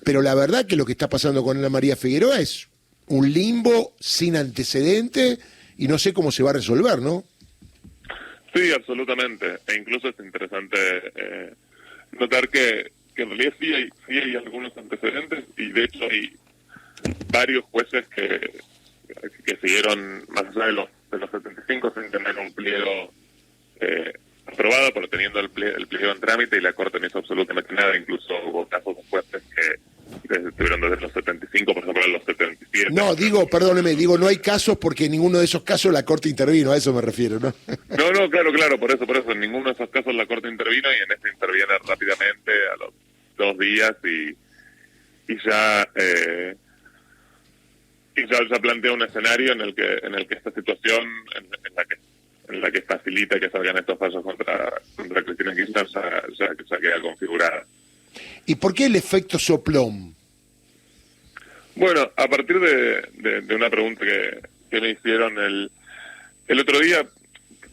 pero la verdad que lo que está pasando con Ana María Figueroa es un limbo sin antecedente y no sé cómo se va a resolver, ¿no? Sí, absolutamente. E incluso es interesante notar que en realidad sí hay algunos antecedentes, y de hecho hay varios jueces que siguieron más allá de los 75 sin tener un pliego aprobado, pero teniendo el pliego en trámite, y la Corte no hizo absolutamente nada. Incluso hubo casos de jueces que estuvieron desde los 75, por ejemplo, a los 77. No, perdóneme, no hay casos porque en ninguno de esos casos la Corte intervino, a eso me refiero, ¿no? No, claro, por eso, en ninguno de esos casos la Corte intervino, y en este interviene rápidamente a los 2 días, y ya ya plantea un escenario en el que esta situación, en la que facilita que salgan estos fallos contra Cristina Kirchner, ya queda configurada. ¿Y por qué el efecto soplón? Bueno, a partir de una pregunta que me hicieron el otro día,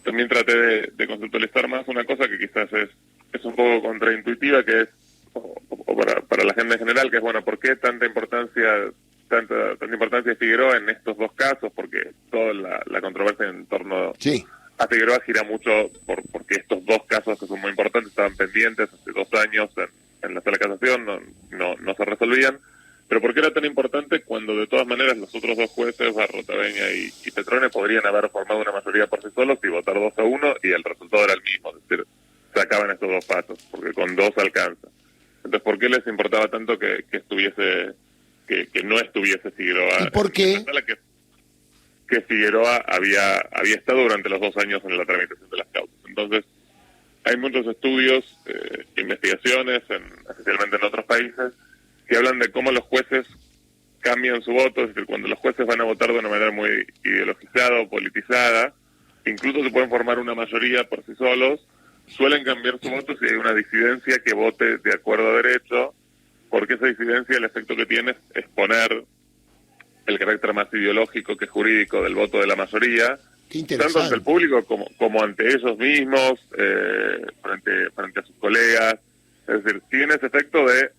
también traté de conceptualizar más una cosa que quizás es un poco contraintuitiva, que es, o para la gente en general, que es, bueno, ¿por qué tanta importancia de Figueroa en estos dos casos? Porque toda la controversia en torno a Figueroa gira mucho porque estos dos casos, que son muy importantes, estaban pendientes hace 2 años en la sala de casación, no se resolvían. Pero ¿por qué era tan importante cuando de todas maneras los otros 2 jueces, Barrotaveña y Petrone, podrían haber formado una mayoría por sí solos y votar 2-1 y el resultado era el mismo? Es decir, se acaban estos 2 pasos, porque con 2 alcanza. Entonces, ¿por qué les importaba tanto que no estuviese Figueroa? ¿Y por qué? Que Figueroa había estado durante los 2 años en la tramitación de las causas. Entonces, hay muchos estudios, investigaciones, especialmente en otros países, que hablan de cómo los jueces cambian su voto. Es decir, cuando los jueces van a votar de una manera muy ideologizada o politizada, incluso se pueden formar una mayoría por sí solos, suelen cambiar su voto si hay una disidencia que vote de acuerdo a derecho, porque esa disidencia, el efecto que tiene es poner el carácter más ideológico que jurídico del voto de la mayoría, tanto ante el público como ante ellos mismos, frente a sus colegas. Es decir, tiene ese efecto de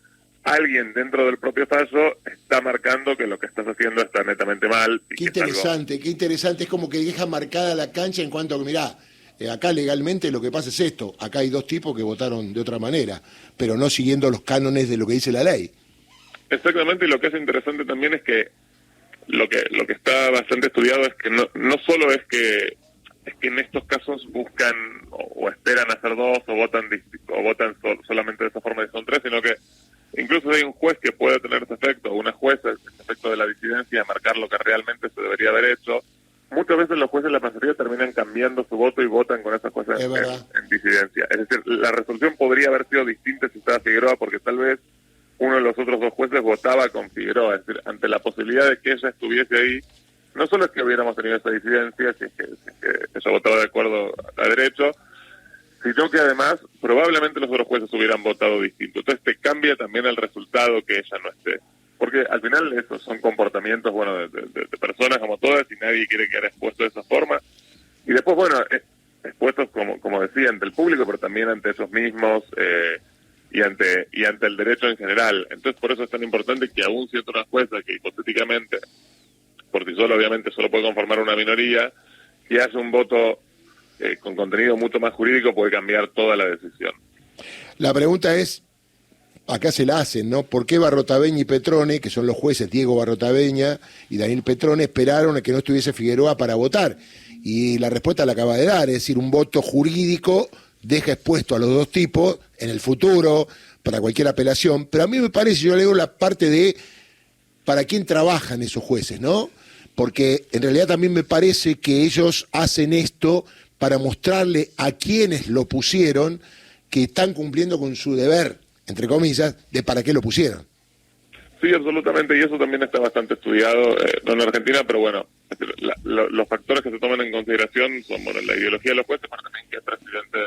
alguien dentro del propio fallo está marcando que lo que estás haciendo está netamente mal. Qué interesante, es como que deja marcada la cancha en cuanto a que, mirá, acá legalmente lo que pasa es esto, acá hay 2 tipos que votaron de otra manera, pero no siguiendo los cánones de lo que dice la ley. Exactamente, y lo que es interesante también es que lo que está bastante estudiado es que no solo es que en estos casos buscan o esperan hacer 2 o votan solamente de esa forma y son 3, sino que incluso hay un juez que puede tener ese efecto, o una jueza, ese efecto de la disidencia, de marcar lo que realmente se debería haber hecho. Muchas veces los jueces, la mayoría, terminan cambiando su voto y votan con esa jueza en disidencia. Es decir, la resolución podría haber sido distinta si estaba Figueroa, porque tal vez uno de los otros 2 jueces votaba con Figueroa. Es decir, ante la posibilidad de que ella estuviese ahí, no solo es que hubiéramos tenido esa disidencia, si es que ella votaba de acuerdo a derecho, sino que además probablemente los otros jueces hubieran votado distinto. Entonces te cambia también el resultado que ella no esté. Porque al final esos son comportamientos, bueno, de personas como todas, y nadie quiere quedar expuesto de esa forma. Y después, bueno, expuestos, como decía, ante el público, pero también ante ellos mismos, y ante el derecho en general. Entonces, por eso es tan importante que aún siendo una jueza que hipotéticamente, por sí sola, obviamente, solo puede conformar una minoría, que hace un voto con contenido mucho más jurídico, puede cambiar toda la decisión. La pregunta es, acá se la hacen, ¿no? ¿Por qué Barrotaveña y Petrone, que son los jueces Diego Barrotaveña y Daniel Petrone, esperaron a que no estuviese Figueroa para votar? Y la respuesta la acaba de dar, es decir, un voto jurídico deja expuesto a los 2 tipos en el futuro para cualquier apelación, pero a mí me parece, yo leo la parte de para quién trabajan esos jueces, ¿no? Porque en realidad también me parece que ellos hacen esto para mostrarle a quienes lo pusieron que están cumpliendo con su deber, entre comillas, de para qué lo pusieron. Sí, absolutamente, y eso también está bastante estudiado, no en Argentina, pero bueno, los factores que se toman en consideración son, bueno, la ideología de los jueces, pero también que el presidente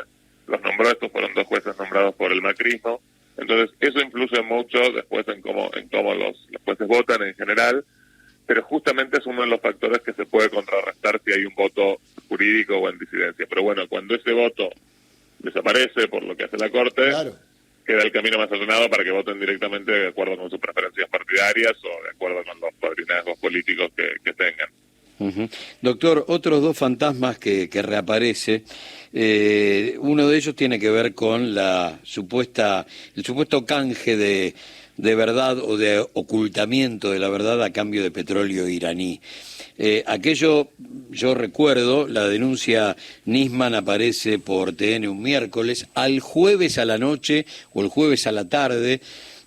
los nombró. Estos fueron 2 jueces nombrados por el macrismo, entonces eso influye mucho después en cómo los jueces votan en general, pero justamente es uno de los factores que se puede contrarrestar si hay un voto jurídico o en disidencia. Pero bueno, cuando ese voto desaparece por lo que hace la Corte, claro, queda el camino más allanado para que voten directamente de acuerdo con sus preferencias partidarias o de acuerdo con los padrinazgos políticos que tengan. Uh-huh. Doctor, otros dos fantasmas que reaparece, uno de ellos tiene que ver con el supuesto canje de verdad o de ocultamiento de la verdad a cambio de petróleo iraní. Aquello, yo recuerdo, la denuncia Nisman aparece por TN un miércoles, al jueves a la noche o el jueves a la tarde,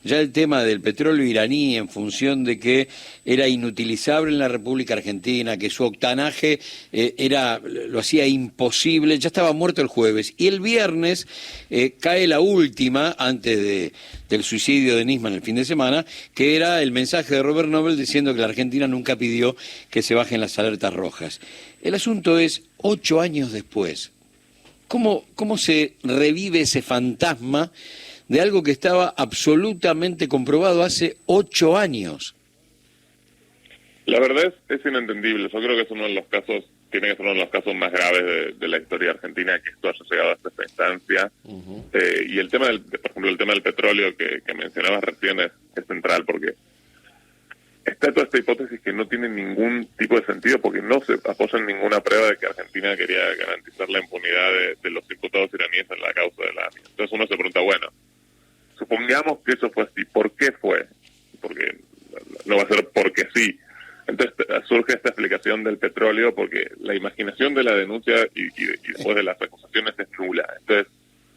ya el tema del petróleo iraní en función de que era inutilizable en la República Argentina, que su octanaje lo hacía imposible, ya estaba muerto el jueves. Y el viernes cae la última, antes del suicidio de Nisman el fin de semana, que era el mensaje de Robert Nobel diciendo que la Argentina nunca pidió que se bajen las alertas rojas. El asunto es, 8 años después, ¿cómo se revive ese fantasma de algo que estaba absolutamente comprobado hace 8 años? La verdad es inentendible. Yo creo que es uno de los casos, tiene que ser uno de los casos más graves de la historia argentina, que esto haya llegado hasta esta instancia. Uh-huh. Y el tema por ejemplo, el tema del petróleo que mencionabas recién es central, porque está toda esta hipótesis que no tiene ningún tipo de sentido, porque no se apoya en ninguna prueba de que Argentina quería garantizar la impunidad de los imputados iraníes en la causa de la AMIA. Entonces uno se pregunta, bueno, supongamos que eso fue así, ¿por qué fue? Porque no va a ser porque sí. Entonces surge esta explicación del petróleo, porque la imaginación de la denuncia y después de las acusaciones es nula. Entonces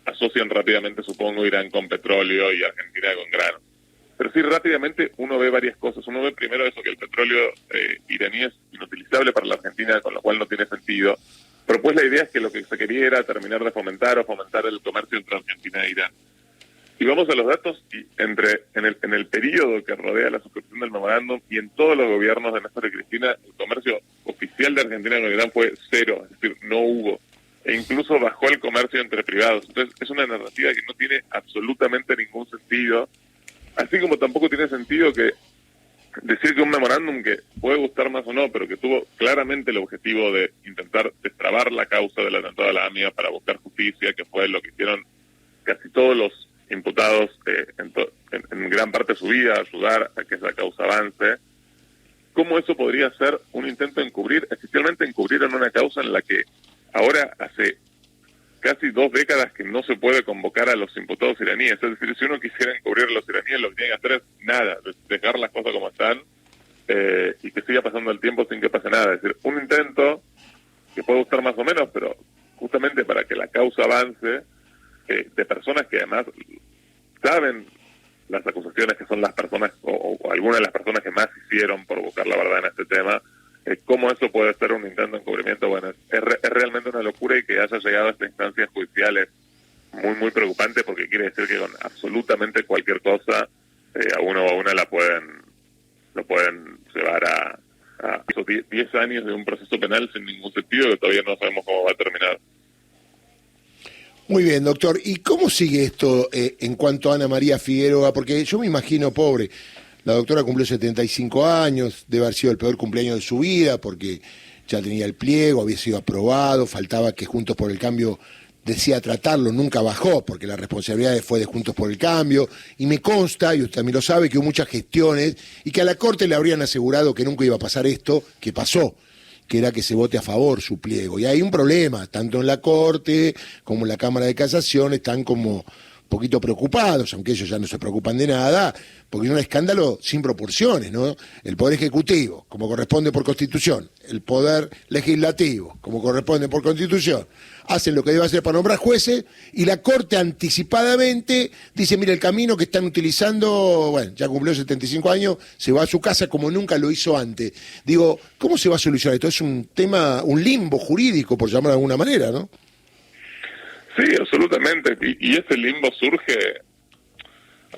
asocian rápidamente, supongo, Irán con petróleo y Argentina con grano. Pero sí, rápidamente uno ve varias cosas. Uno ve primero eso, que el petróleo iraní es inutilizable para la Argentina, con lo cual no tiene sentido. Pero pues la idea es que lo que se quería era terminar de fomentar el comercio entre Argentina e Irán. Y vamos a los datos, y en el periodo que rodea la suscripción del memorándum y en todos los gobiernos de Néstor y Cristina, el comercio oficial de Argentina con Irán fue 0, es decir, no hubo. E incluso bajó el comercio entre privados. Entonces es una narrativa que no tiene absolutamente ningún sentido, así como tampoco tiene sentido que decir que un memorándum que puede gustar más o no, pero que tuvo claramente el objetivo de intentar destrabar la causa del atentado a la AMIA para buscar justicia, que fue lo que hicieron casi todos los imputados en gran parte de su vida, ayudar a que esa causa avance. ¿Cómo eso podría ser un intento de encubrir, especialmente encubrir en una causa en la que ahora hace casi 2 décadas que no se puede convocar a los imputados iraníes? Es decir, si uno quisiera encubrir a los iraníes, lo que tiene que hacer es nada, dejar las cosas como están y que siga pasando el tiempo sin que pase nada. Es decir, un intento que puede gustar más o menos, pero justamente para que la causa avance, de personas que además saben las acusaciones, que son las personas o algunas de las personas que más hicieron por buscar la verdad en este tema. ¿Cómo eso puede ser un intento de encubrimiento? Bueno, es realmente una locura, y que haya llegado a esta instancia judicial es muy, muy preocupante, porque quiere decir que con absolutamente cualquier cosa a uno o a una lo pueden llevar a 10 años de un proceso penal sin ningún sentido, que todavía no sabemos cómo va a terminar. Muy bien, doctor. ¿Y cómo sigue esto en cuanto a Ana María Figueroa? Porque yo me imagino, pobre, la doctora cumplió 75 años, debe haber sido el peor cumpleaños de su vida, porque ya tenía el pliego, había sido aprobado, faltaba que Juntos por el Cambio decía tratarlo, nunca bajó, porque la responsabilidad fue de Juntos por el Cambio, y me consta, y usted también lo sabe, que hubo muchas gestiones, y que a la Corte le habrían asegurado que nunca iba a pasar esto, que pasó, que era que se vote a favor su pliego. Y hay un problema, tanto en la Corte como en la Cámara de Casación están como un poquito preocupados, aunque ellos ya no se preocupan de nada, porque es un escándalo sin proporciones, ¿no? El Poder Ejecutivo, como corresponde por Constitución, el Poder Legislativo, como corresponde por Constitución, hacen lo que debe hacer para nombrar jueces, y la Corte anticipadamente dice, mira, el camino que están utilizando, bueno, ya cumplió 75 años, se va a su casa como nunca lo hizo antes. Digo, ¿cómo se va a solucionar esto? Es un tema, un limbo jurídico, por llamarlo de alguna manera, ¿no? Sí, absolutamente. Y ese limbo surge...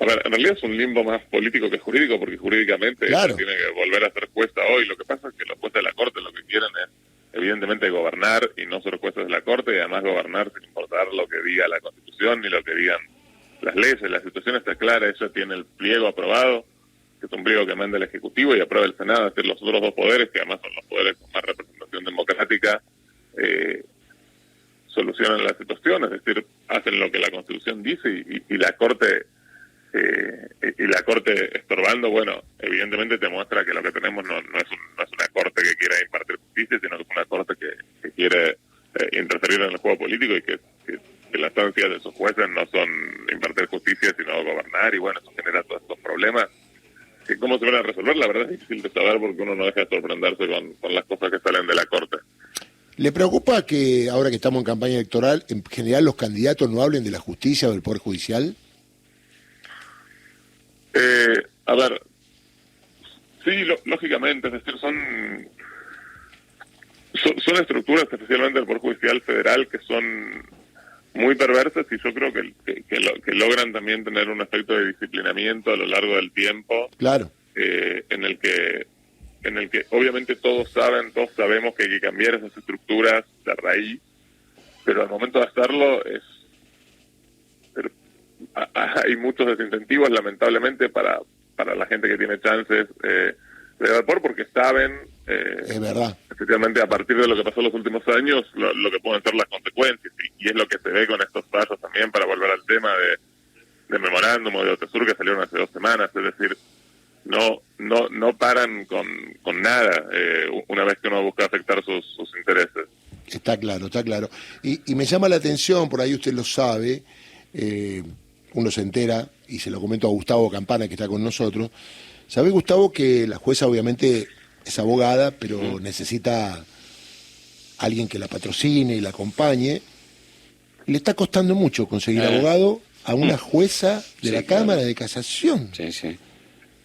A ver, en realidad es un limbo más político que jurídico, porque jurídicamente claro, tiene que volver a ser jueza hoy. Lo que pasa es que los jueces de la Corte lo que quieren es, evidentemente, gobernar y no ser jueces de la Corte, y además gobernar sin importar lo que diga la Constitución ni lo que digan las leyes. La situación está clara, ella tiene el pliego aprobado, que es un pliego que manda el Ejecutivo y aprueba el Senado, es decir, los otros 2 poderes, que además son los poderes con más representación democrática, solucionan la situación, es decir, hacen lo que la Constitución dice y la Corte estorbando, bueno, evidentemente te muestra que lo que tenemos no es una Corte que quiera impartir justicia, sino que es una Corte que quiere interferir en el juego político y que las ansias de sus jueces no son impartir justicia, sino gobernar, y bueno, eso genera todos estos problemas. ¿Cómo se van a resolver? La verdad es difícil de saber porque uno no deja de sorprenderse con las cosas que salen de la Corte. ¿Le preocupa que ahora que estamos en campaña electoral, en general los candidatos no hablen de la justicia o del Poder Judicial? A ver, sí, lógicamente, es decir, son estructuras, especialmente del Poder Judicial Federal, que son muy perversas, y yo creo que logran también tener un efecto de disciplinamiento a lo largo del tiempo. Claro. En el que obviamente todos sabemos que hay que cambiar esas estructuras de raíz, pero al momento de hacerlo hay muchos desincentivos, lamentablemente, para la gente que tiene chances de vapor, porque saben, es verdad, especialmente a partir de lo que pasó en los últimos años, lo que pueden ser las consecuencias, y es lo que se ve con estos fallos también, para volver al tema de memorándum o de OTESUR que salieron hace 2 semanas, es decir, no paran con nada una vez que uno busca afectar sus intereses. Está claro. Y me llama la atención, por ahí usted lo sabe, uno se entera, y se lo comento a Gustavo Campana, que está con nosotros. ¿Sabe, Gustavo, que la jueza obviamente es abogada, pero necesita alguien que la patrocine y la acompañe? Le está costando mucho conseguir abogado a una jueza de la Cámara de Casación. Sí.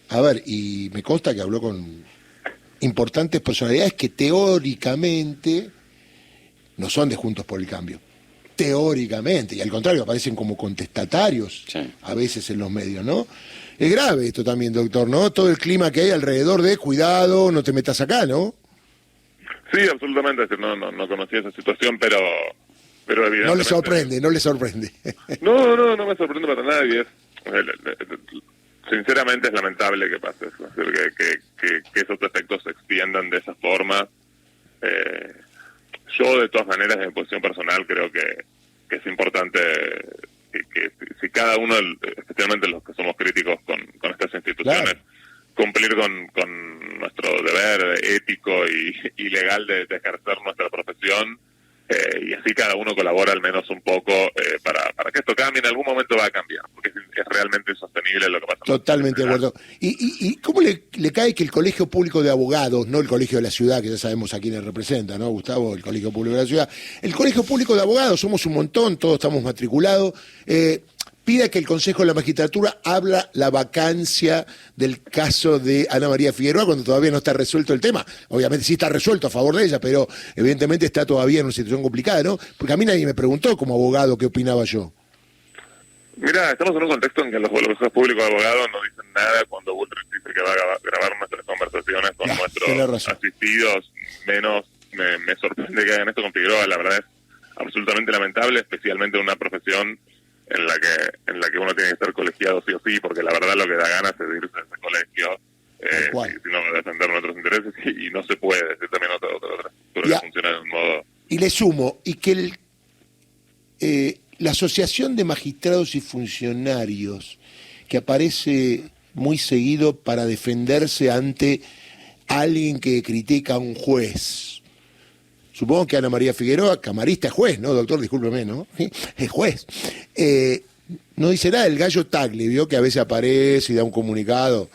A ver, y me consta que habló con importantes personalidades que teóricamente no son de Juntos por el Cambio. Teóricamente, y al contrario, aparecen como contestatarios a veces en los medios, ¿no? Es grave esto también, doctor, ¿no? Todo el clima que hay alrededor de cuidado, no te metas acá, ¿no? Sí, absolutamente, es decir, no conocía esa situación, pero evidentemente... No le sorprende. No me sorprende para nadie. Sinceramente es lamentable que pase eso, es decir, que esos efectos se extiendan de esa forma. Yo, de todas maneras, en posición personal, creo que es importante que si cada uno, especialmente los que somos críticos con estas instituciones, cumplir con nuestro deber ético y legal de ejercer nuestra profesión, y así cada uno colabora al menos un poco para que esto cambie. En algún momento va a cambiar, porque es realmente insostenible lo que pasa. Totalmente de acuerdo. ¿Y cómo le cae que el Colegio Público de Abogados, no el Colegio de la Ciudad, que ya sabemos a quiénes representa, ¿no, Gustavo? El Colegio Público de la Ciudad. El Colegio Público de Abogados, somos un montón, todos estamos matriculados, pida que el Consejo de la Magistratura abra la vacancia del caso de Ana María Figueroa cuando todavía no está resuelto el tema. Obviamente sí está resuelto a favor de ella, pero evidentemente está todavía en una situación complicada, ¿no? Porque a mí nadie me preguntó como abogado qué opinaba yo. Mira, estamos en un contexto en que los consejos públicos de abogados no dicen nada cuando Bullrich dice que va a grabar nuestras conversaciones con nuestros asistidos. Menos me sorprende que hagan esto con Figueroa. La verdad es absolutamente lamentable, especialmente en una profesión en la que uno tiene que estar colegiado sí o sí, porque la verdad lo que da ganas es irse a ese colegio, si no defender nuestros intereses, y no se puede, es también otra estructura que funciona de un modo. Y le sumo, y que la Asociación de Magistrados y Funcionarios, que aparece muy seguido para defenderse ante alguien que critica a un juez. Supongo que Ana María Figueroa, camarista, es juez, ¿no, doctor? Discúlpeme, ¿no? Es juez. No dice nada, el gallo Tagle, vio que a veces aparece y da un comunicado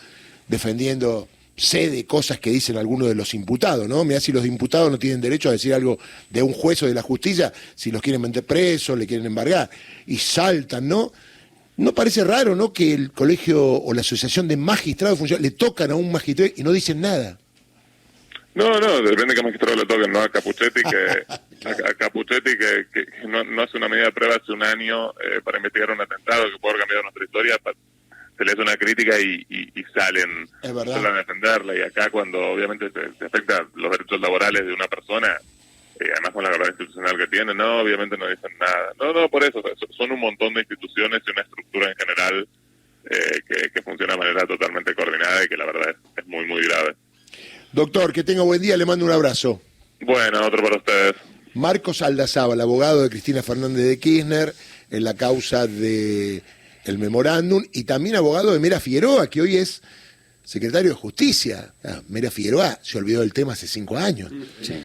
defendiendo de cosas que dicen algunos de los imputados, ¿no? Mirá si los imputados no tienen derecho a decir algo de un juez o de la justicia, si los quieren meter presos, le quieren embargar, y saltan, ¿no? ¿No parece raro, no, que el colegio o la asociación de magistrados le tocan a un magistrado y no dicen nada? No, depende de qué magistrado le toquen, ¿no? A Capuchetti, que no hace una medida de prueba hace un año para investigar un atentado que puede haber cambiado nuestra historia, se le hace una crítica y salen a defenderla. Y acá, cuando obviamente se afecta los derechos laborales de una persona, además con la verdad institucional que tiene, obviamente no dicen nada. No, por eso, son un montón de instituciones y una estructura en general que funciona de manera totalmente coordinada y que la verdad es muy, muy grave. Doctor, que tenga buen día, le mando un abrazo. Bueno, otro para ustedes. Marcos Aldazábal, abogado de Cristina Fernández de Kirchner en la causa de el memorándum, y también abogado de Mera Figueroa, que hoy es secretario de Justicia. Mera Figueroa se olvidó del tema hace 5 años. Sí.